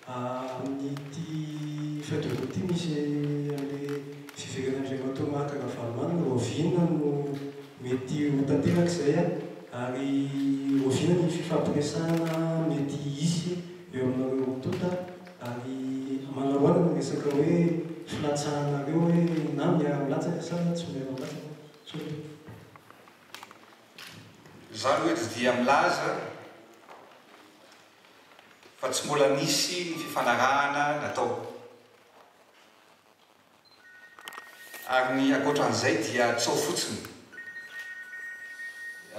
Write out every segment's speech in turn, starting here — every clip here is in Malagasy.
Amin'ity fiatroko ity misy amin'ilay fiverenan'izay atao mahakana valimana roviana no mety ho tanteraky izay ary roviana ny fifampiresahana mety hisy eo aminareo tonta ary manaroana ny resaka hoe filatsahanareo hoe na miara-milatsaka sa tsy miara-milatsaka. Zany hoe dia milaza fa tsy mbola nisy ny fifanarahana natao. Ary ny ankoatran'izay dia tsao fotsiny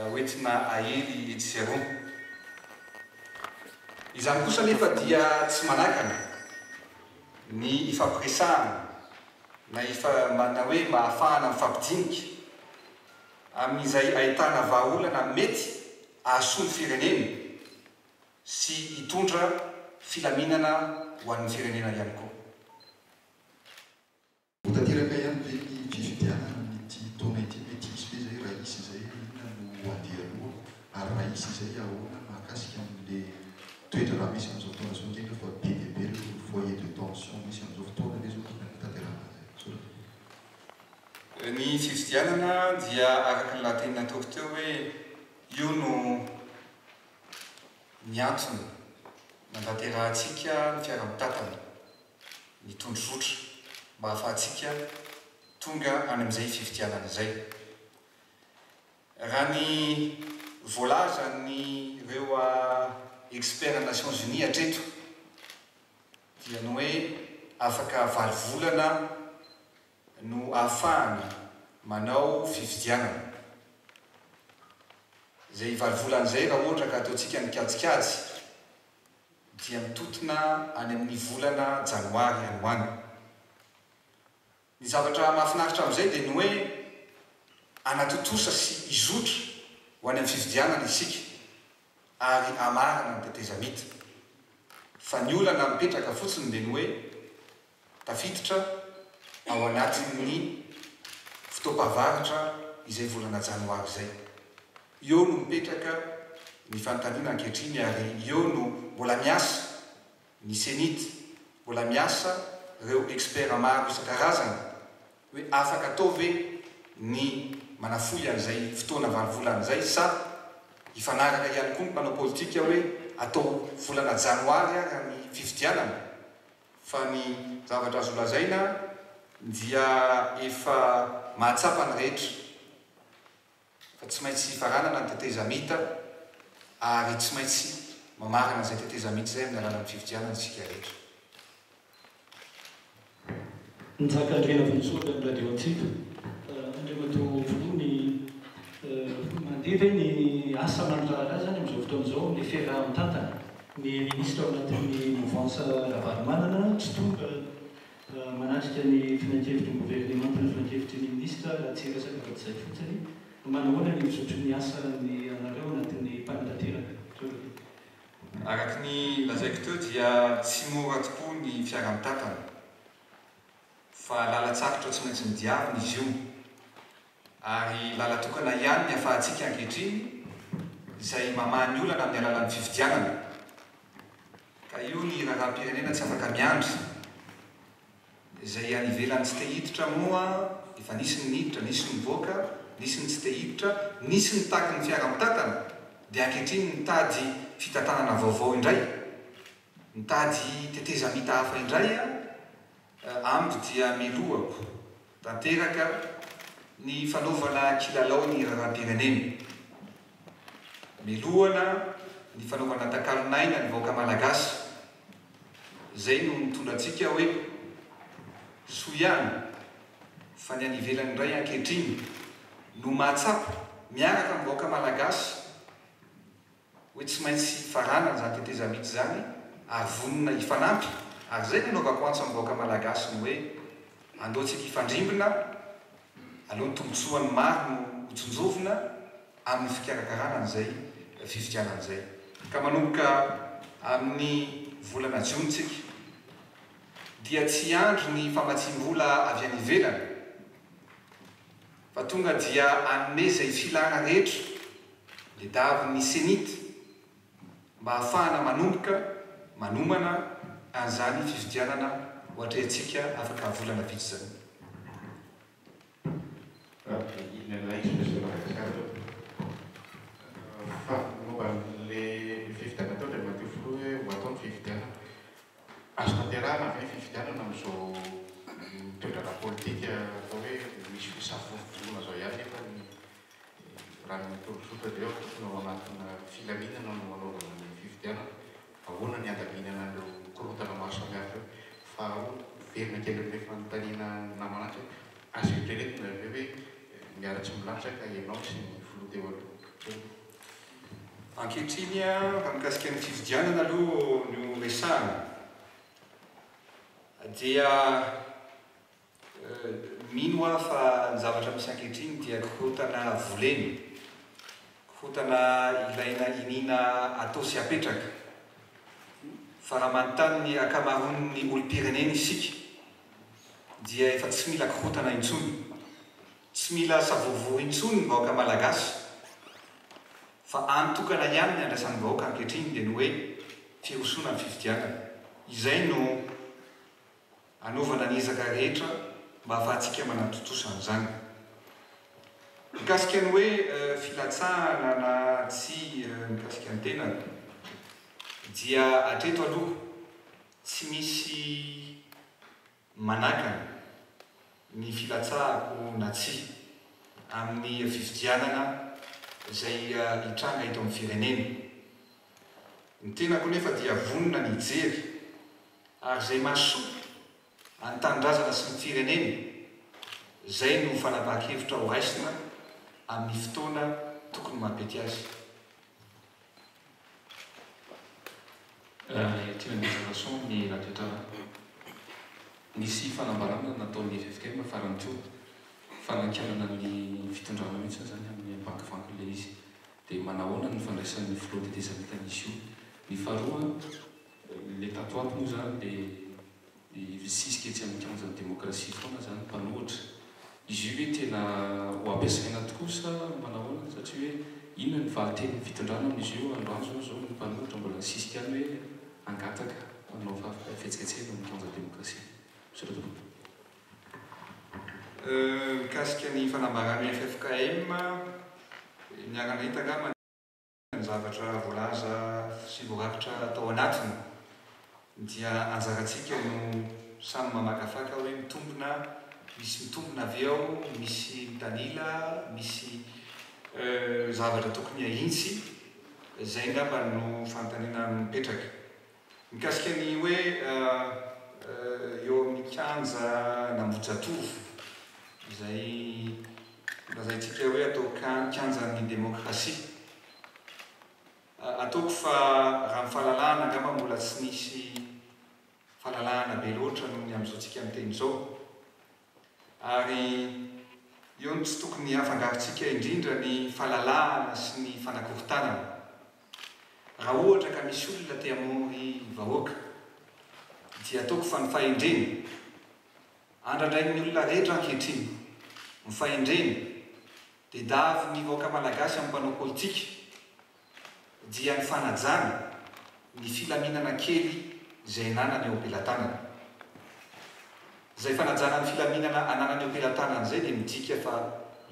hoentina ahely etsy aroa. Izany kosa nefa dia tsy manakana ny ifampiresahana na na hoe mahafahana mifampidinika amin'izay ahitana vahaolana mety ahasoa ny firenena sy hitondra filaminana ho an'ny firenena ihany koa. Votanteraka ihany ve ny fifidianana amin'ity taona ity mety hisy be zay raha isy izay no andeha aloha ary raha isy izay ahoana mahakasika amin'le toetra raha misy amin'izao fotoana zao indrindra fa be dia be le foyer de tension misy amin'izao fotoana le zao tokony tanterahana zay. Ny fifidianana dia araka ny lahateny nataoko teo hoe io no ny antony nandaterahantsika ny fiara-mitatana ny tondrozotra mba hahafahantsika tonga any amin'izay fifidianana izay. Raha ny voalaza ny ireo expert Nations Unies hatreto dia ny hoe afaka valo volana no ahafahana manao fifidianana. Izay valo volana izay raha ohatra ka ataontsika ny kajikajy dia mitotona any amin'ny volana janoary any hoany. Ny zavatra mahafinaritra amin'izay dia ny hoe anatotosa sy izotra ho any amin'ny fifidianana isika ary amarana ny tetezamita. Fa ny olana mipetraka fotsiny dia ny hoe tafiditra ao anatin'ny fotoam-pahavaratra izay volana janoary izay. Eo no mipetraka ny fanontaniana ankehitriny ary eo no mbola miasa ny senity, mbola miasa ireo expert maro isan-karazany hoe afaka atao ve ny manafoy an'izay fotoana valo volana izay sa hifanaraka ihany koa ny mpanao politika hoe atao volana janoary ary ny fifidianana. Fa ny zavatra azo lazaina dia efa mahatsapa ny rehetra fa tsy maintsy faranana ny tetezamita ary tsy maintsy mamarana izay tetezamita izay amin'ny alalan'ny fifidianana isika rehetra. Nitsaka andrena vonsoka ny radio antsika andremato volohany mandeha ve ny asa manondrara zany amin'izao fotoana izao ny fiara-mitantana ny ministra ao anatin'ny mouvance ravalomanana tsy tonga manatrika ny finankevitry ny gouvernement ny finankevitry ny ministra raha tsy resaka afa-tsy izay fotsiny manahoana ny misotro ny asa ny anareo anatin'ny mpanatanteraka. Araka ny lazaiko teo dia tsy mora tokoa ny fiara-mitantana fa lalatsarotra tsy maintsy midiavina izy io ary lalatokana ihany ny ahafahantsika ankehitriny izay mamany olana amin'ny alalan'ny fifidianana. Ka io ny raharam-pirenena tsy afaka miandry izay any ivelany tsy te hiditra moa efa nisy ny niditra, nisy ny voaka, nisy ny tsy te hiditra, nisy ny taky ny fiara-mitantana dia ankehitriny mitady fitantanana vaovao indray, mitady tetezamita hafa indray amiko dia milohako tanteraka ny fanaovana kilalao ny raharam-pirenena, milohana ny fanaovana takalonaina ny vahoaka malagasy. Izay no mitondra antsika hoe soa ihany fa ny any ivelany indray ankehitriny no mahatsapa miaraka amin'ny vahoaka malagasy hoe tsy maintsy faranana izany tetezamita izany ary vonona hifanampy. Ary izay ny anaovako antso amin'ny vahoaka malagasy ny hoe andeontsika hifandrimbona alohan'ny tombotsoan'ny maro no hotsonjovina amin'ny fikarakarana an'izay fifidianana izay. Ka manomboka amin'ny volana jiontsika dia tsy andro ny famatsim-bola avy any ivelany fa tonga dia anome izay filana rehetra le davy ny senity mba ahafahana manomboka manomana an'izany fividianana hoatrehantsika afaka volana vitsy zany. Fa momba le fividianana tao dia madio folo hoe ho ataony fividianana. Azo tanterahana ve fividianana amin'izao toedrana politika atao hoe misy fisaforotsona zao ihany nefa raha mitorosotra dia tokony ao anatina filaminana no anaovana ny fividianana. Ahoana ny andaminana an'ireo korontana maro samihafa eo. Faharoa verina kely amin'ilay fanontaniana namanatra azo hitreretina hoe miaratsy milanitra ka ianao sy ny filoha teo aloha. Ankehitriny raha mikasika ny fividianana aloha no resahana dia mino aho fa ny zavatra misy ankehitriny dia korontana voleny, korontana ilaina inina atao sy apetraka. Fa raha manontany ny akamaroan'ny olom-pirenena isika dia efa tsy mila korontana intsony, tsy mila savovory intsony ny vahoaka malagasy, fa antokana ihany ny andraisan'ny vahoaka ankehitriny dia ny hoe firosona ny fividianana. Izay no anaovana ny ezaka rehetra mba ahafahantsika manatotosana izany. Mikasika ny hoe filatsahana na tsy mikasika ny tena dia hatreto aloha tsy misy manakana ny filatsahako na tsy amin'ny fividianana izay hitranga eto amin'ny firenena. Ny tenako nefa dia vonona ny hijery ary izay mahasoa an-tanindrazana sy ny firenena, izay no fanapahan-kevitra ho raisina amin'ny fotoana tokony mampety azy. Tiana Rason ny radiotra nisy fanambarana nataon'ny FFKM farany teo fanankanana ny fitondrana mihitsy zany amin'ny bankivanky ilay izy dia manahoana ny fandraisan'ny filoha tetezana izy io. Ny faharoa le tatoato moa zany dia sisika amin'ny kianjan'ny demokrasia foana zany mpanohitra. Izy io hoe tena ho ampiasaina tokoa sa manahoana satria hoe inona ny vahateny fitondrana amin'izy io androany zao ny mpanohitra mbola sisika any hoe angataka manao fihetsikehtsena amin'ny kianjan'ny demokrasia. Mikasika ny fanambarany FFKM niarana hitangamba ny zavatra voalaza sy voarakitra tao anatiny dia anjarantsika no samy mamakafaka hoe mitombona, misy mitombona avy ao, misy mitanila, misy zavatra tokony ahintsy, izay ngamba no fanontaniana mipetraka. Mikasika ny hoe eo amin'ny kianja n'Ambohijatovo izay lazaintsika hoe atao kianjan'ny demokrasia. Ataoko fa raha ny fahalalahana ngamba mbola tsy nisy fahalalahana be loatra noho ny amin'izao miteny izao. Ary eo no tsy tokony hafangarontsika indrindra ny fahalalahana sy ny fanakorontanana. Raha ohatra ka misy olona te hamory vahoaka dia ataoko fa ny fahendreny andrandrain'ny olona rehetra ankehitriny, ny fahendreny dia davy ny vahoaka malagasy amin'ny mpanao politika dia ny fanajana ny filaminana kely izay ananany eo am-pelantanana. Izay fanajana ny filaminana ananany eo am-pelantanana izay dia midika fa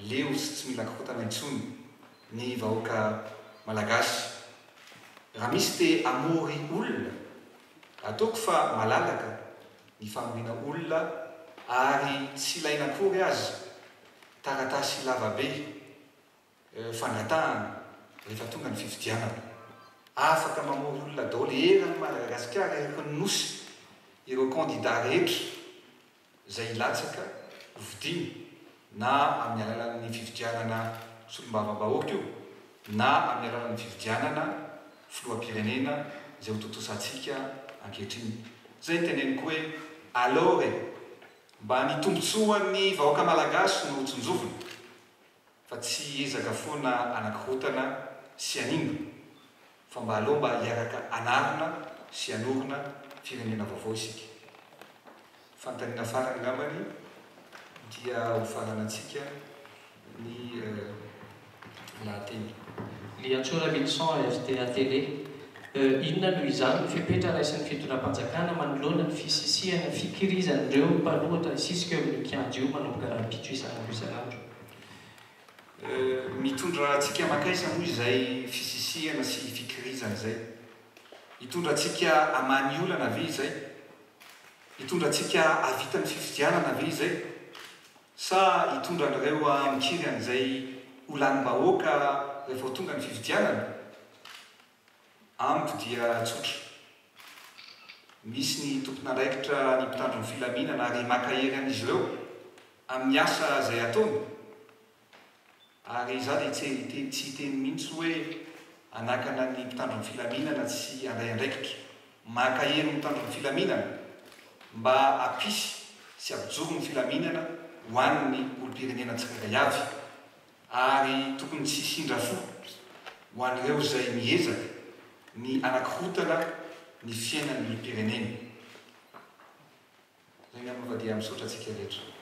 leo sy tsy mila korontana intsony ny vahoaka malagasy. Raha misy te hamory olona, ataoko fa malalaka ny famoriana olona ary tsy ilaina akory azy taratasy lavabe fangatahana rehefa tonga ny fividianana. Afaka mamory olona daholo eran'ny Madagasikara eraka ny nosy ireo candidat rehetra izay hilatsaka hovidiana na amin'ny alalan'ny fividianana solombavam-bahoaka io na amin'ny alalan'ny fividianana filoham-pirenena izay ho totosantsika ankehitriny. Izay teneniko hoe aleo mba nitombotsoan'ny vahoaka malagasy no tsonjovina fa tsy ezaka foana anankorontana sy aningona, fa mba aleo mba hiaraka anarina sy anorina firenena vaovao isika. Fanontaniana farany ngambany dia ho faranantsika ny lahateny. Liatsora Vincent, RTA Télé. inona noho izany no fipetra raisin'ny fitondram-panjakana manoloana ny fisisihana fikirizan'ireo mpanohatra sisika eo amin'ny kianjo io manomboka raha pitro isan'andro isan'andro. Mitondra antsika makaisa moa izay fisisihana sy fikirizana izay. Hitondra antsika amany olana ve izay? Hitondra antsika avitan'ny fifidianana ve izay? Sa hitondra an'ireo amikirana izay olanim-bahoaka rehefa tonga ny fifidianana? Amiko dia tsotra. Misy ny tompon'andraikitra ny mpitandro ny filaminana ary makahery an'izy ireo amin'ny asa izay ataony. Ary izaho dia tsy teny mihitsy hoe anakana ny mpitandro ny filaminana tsy andray andraikitra. Makahery ny mpitandro ny filaminana mba apisy sy ampijoro ny filaminana ho an'ny olo-pirenena tsirairay avy. Ary tokony tsy sindra fo ho an'ireo izay miezaka ny anankirotana ny fiainan'ny olo-pirenena. Zay angamba fa dia misaotra antsika rehetra.